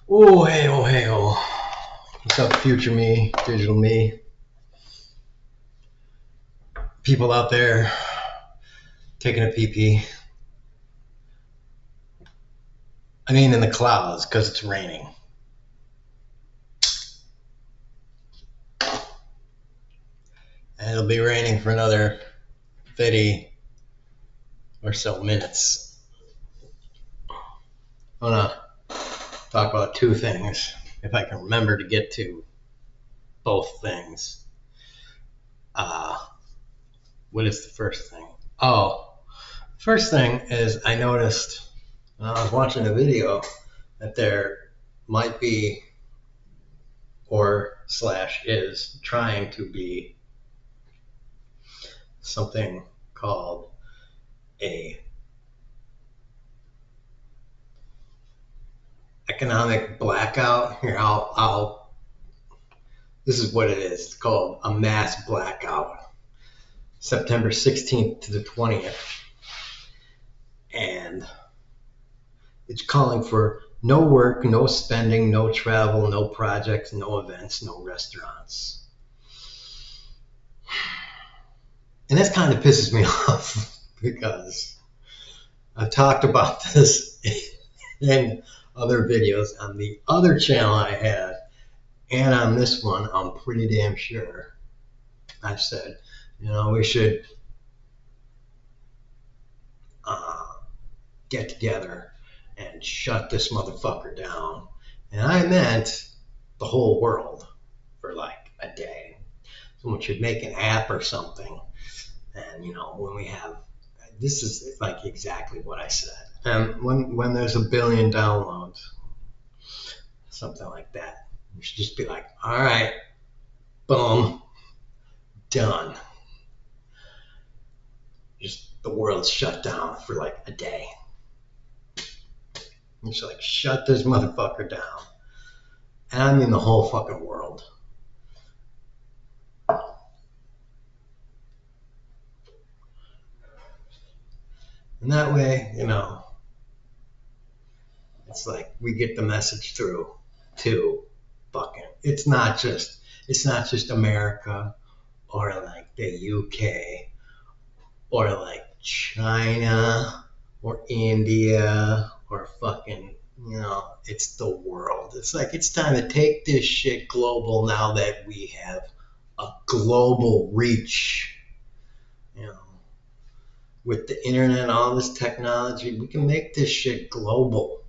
Oh, hey, oh, hey, oh. What's up, future me, digital me? People out there taking a pee-pee. I mean, in the clouds, because it's raining. And it'll be raining for another 30 or so minutes. I want to talk about two things, if I can remember to get to both things. What is the first thing? Oh, first thing is I noticed when I was watching a video that there might be or slash is trying to be something called a economic blackout. Here, I'll this is what it is. It's called a mass blackout, September 16th to the 20th. And it's calling for no work, no spending, no travel, no projects, no events, no restaurants. And this kind of pisses me off because I've talked about this in other videos on the other channel I had, and on this one, I'm pretty damn sure I've said, we should get together and shut this motherfucker down. And I meant the whole world for like a day. Someone should make an app or something. And, when we have, this is like exactly what I said. And when there's 1 billion downloads, something like that, you should just be like, all right, boom, done. Just the world's shut down for like a day. It's like, shut this motherfucker down. And I mean the whole fucking world. And that way, it's like we get the message through to fucking, it's not just America or like the UK or like China or India or fucking, it's the world. It's like, it's time to take this shit global now that we have a global reach. With the internet and all this technology, we can make this shit global.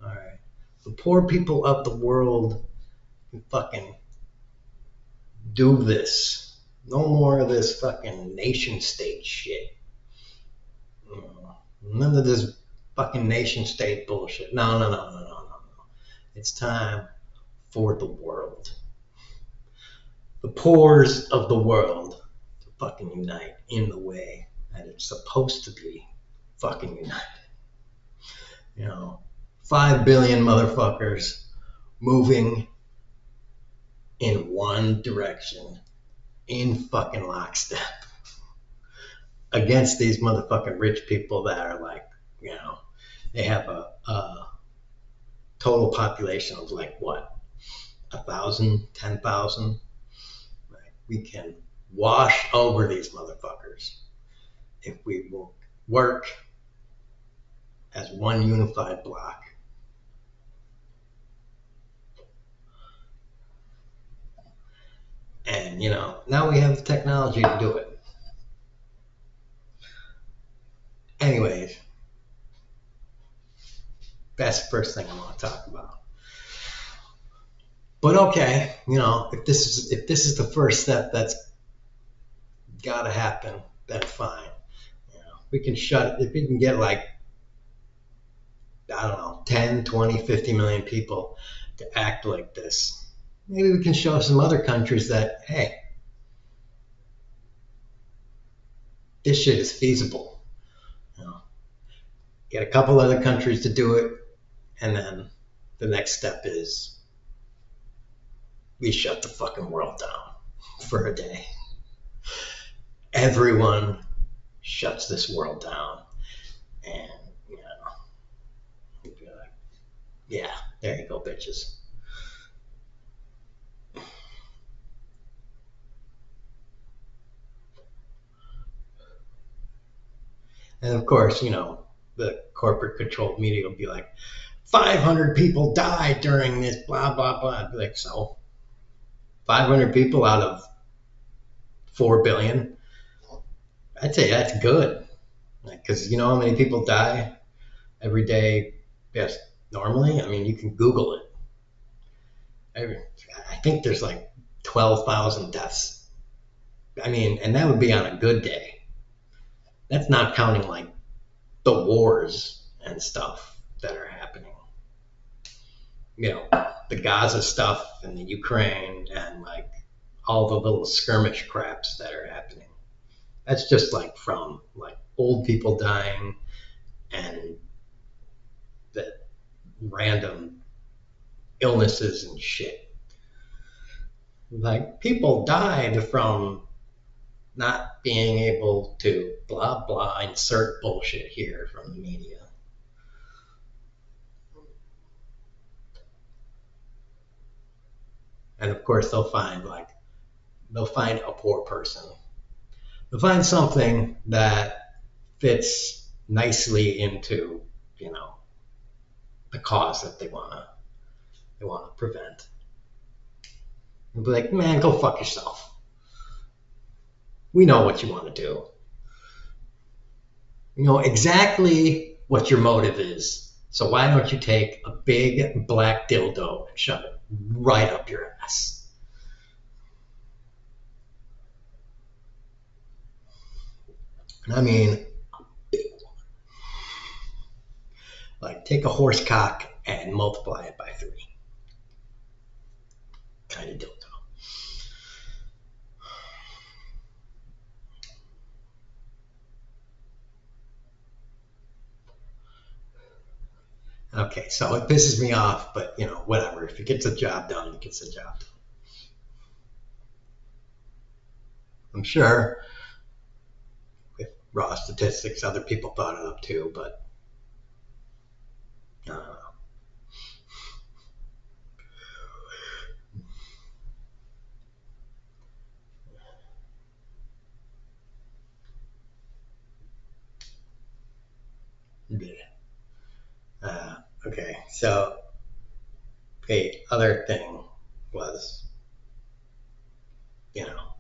All right. The poor people of the world can fucking do this. No more of this fucking nation state shit. None of this fucking nation state bullshit. No. It's time for the world. The poors of the world to fucking unite in the way that it's supposed to be fucking united. 5 billion motherfuckers moving in one direction in fucking lockstep against these motherfucking rich people that are like, they have a total population of like what, 1,000, 10,000. Right? We can wash over these motherfuckers if we will work as one unified block. And, now we have the technology to do it. Anyways, that's the first thing I want to talk about. But okay, if this is the first step that's got to happen, then fine. We can shut it. If we can get like, I don't know, 10, 20, 50 million people to act like this, maybe we can show some other countries that, hey, this shit is feasible. Get a couple other countries to do it, and then the next step is we shut the fucking world down for a day. Everyone shuts this world down, and we'd be like, Yeah, there you go, bitches. And of course, the corporate controlled media will be like, 500 people died during this, blah, blah, blah. I'd be like, so 500 people out of 4 billion? I'd say that's good. Because you know how many people die every day? Yes, normally? I mean, you can Google it. I, I think there's like 12,000 deaths. I mean, and that would be on a good day. That's not counting like the wars and stuff that are happening. The Gaza stuff and the Ukraine and like all the little skirmish craps that are happening. That's just like from like old people dying and the random illnesses and shit. Like people died from not being able to blah blah insert bullshit here from the media. And of course they'll find a poor person. They'll find something that fits nicely into, you know, the cause that they wanna prevent. They'll be like, man, go fuck yourself. We know what you want to do. We know exactly what your motive is. So why don't you take a big black dildo and shove it right up your ass? And I mean, like take a horse cock and multiply it by 3. Kind of dildo. Okay, so it pisses me off, but whatever. If it gets the job done, it gets the job done. I'm sure with raw statistics, other people thought it up too, but I don't know. Okay, so the other thing was, you know,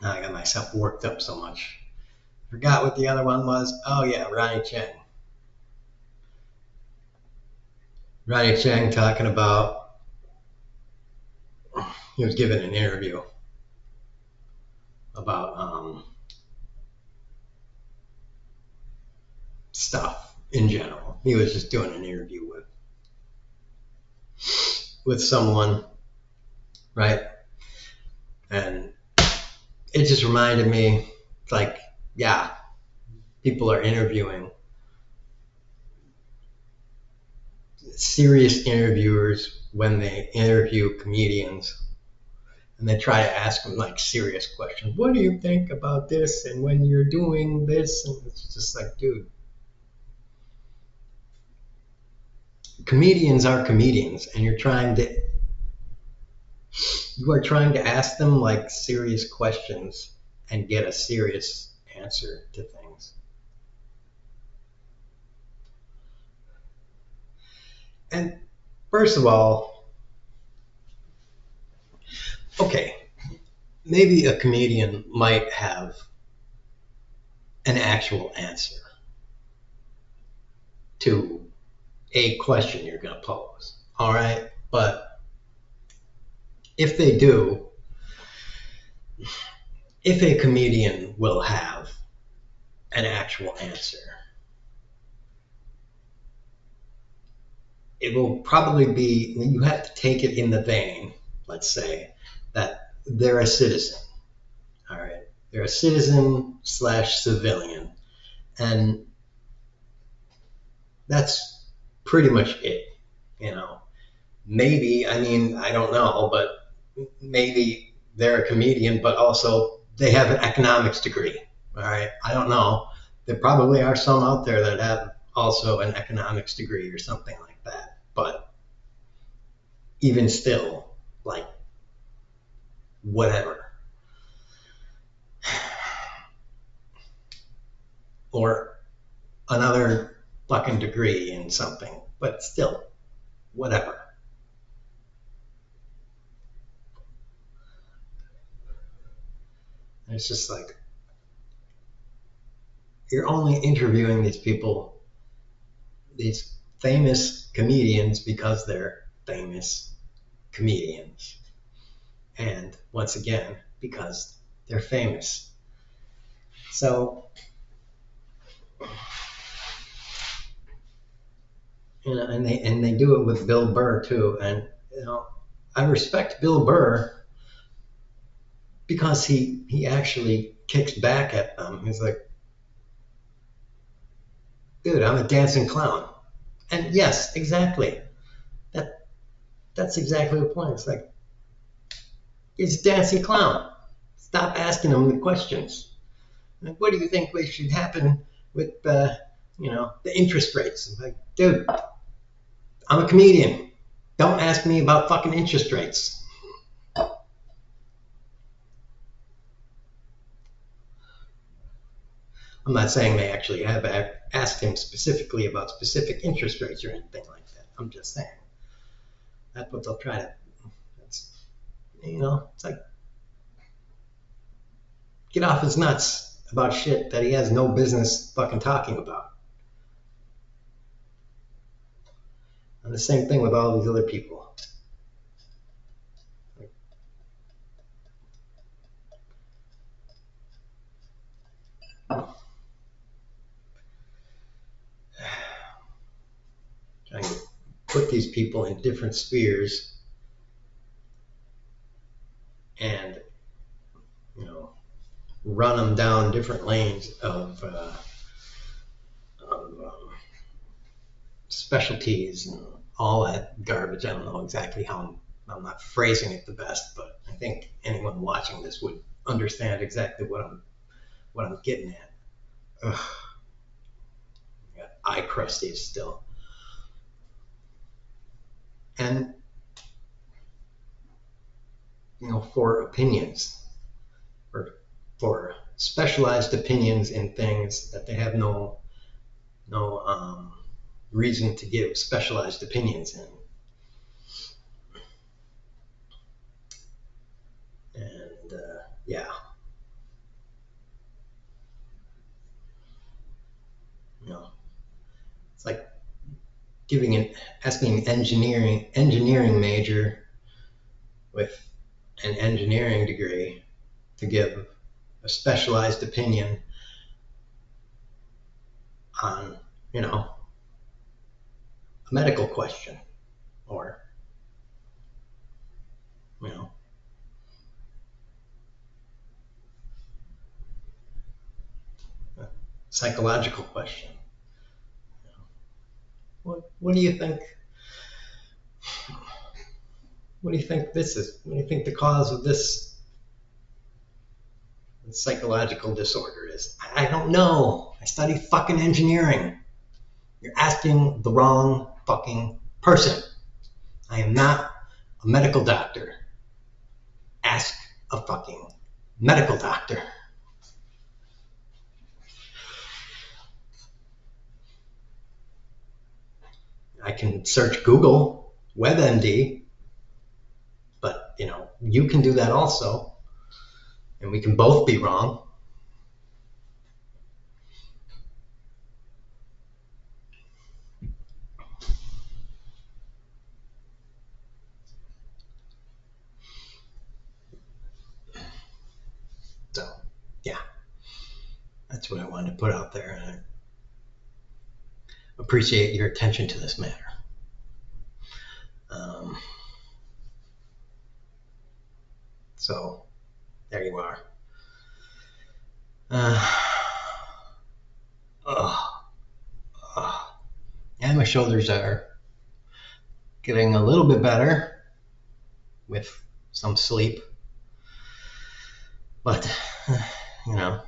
now I got myself worked up so much. Forgot what the other one was. Oh yeah, Ronny Cheng. Ronny Cheng talking about he was giving an interview about stuff in general. He was just doing an interview with someone, right? And it just reminded me, like, yeah, people are interviewing serious interviewers when they interview comedians, and they try to ask them like serious questions. What do you think about this? And when you're doing this, and it's just like, dude, comedians are comedians, and you are trying to ask them like serious questions and get a serious answer to things. And first of all, okay, maybe a comedian might have an actual answer to a question you're going to pose. All right. But if they do, if a comedian will have an actual answer, it will probably be, you have to take it in the vein, let's say, that they're a citizen. All right. They're a citizen slash civilian. And that's pretty much it. Maybe, I mean, I don't know, but maybe they're a comedian, but also they have an economics degree. All right. I don't know. There probably are some out there that have also an economics degree or something like that. But even still, like, whatever. Or another fucking degree in something, but still, whatever. And it's just like, you're only interviewing these people, these famous comedians, because they're famous comedians. And once again, because they're famous. So, you know, and they do it with Bill Burr too. And you know, I respect Bill Burr because he actually kicks back at them. He's like, dude, I'm a dancing clown. And yes, exactly. That's exactly the point. It's like, he's a dancing clown. Stop asking him the questions. Like, what do you think should happen with you know, the interest rates? I'm like, dude, I'm a comedian. Don't ask me about fucking interest rates. I'm not saying they actually have asked him specifically about specific interest rates or anything like that. I'm just saying that's what they'll try to. That's, you know, it's like, get off his nuts about shit that he has no business fucking talking about. And the same thing with all these other people. Trying to put these people in different spheres and, you know, run them down different lanes of specialties and all that garbage. I don't know exactly how I'm not phrasing it the best, but I think anyone watching this would understand exactly what I'm getting at. Ugh. I got eye crusties still. And you know, for opinions, for specialized opinions in things that they have no reason to give specialized opinions in. And yeah, you know, it's like asking an engineering major with an engineering degree to give a specialized opinion on, you know, a medical question, or, you know, a psychological question. What do you think? What do you think this is? What do you think the cause of this psychological disorder is? I don't know. I study fucking engineering. You're asking the wrong fucking person. I am not a medical doctor. Ask a fucking medical doctor. I can search Google WebMD, but you know, you can do that also, and we can both be wrong. So, yeah, that's what I wanted to put out there, and I appreciate your attention to this matter. So, there you are. And my shoulders are getting a little bit better with some sleep. But, you know,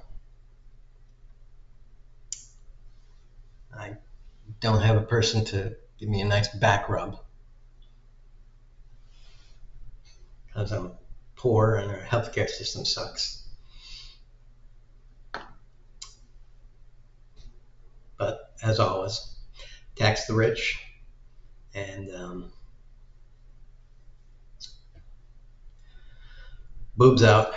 I don't have a person to give me a nice back rub because I'm poor and our healthcare system sucks. But as always, tax the rich and boobs out.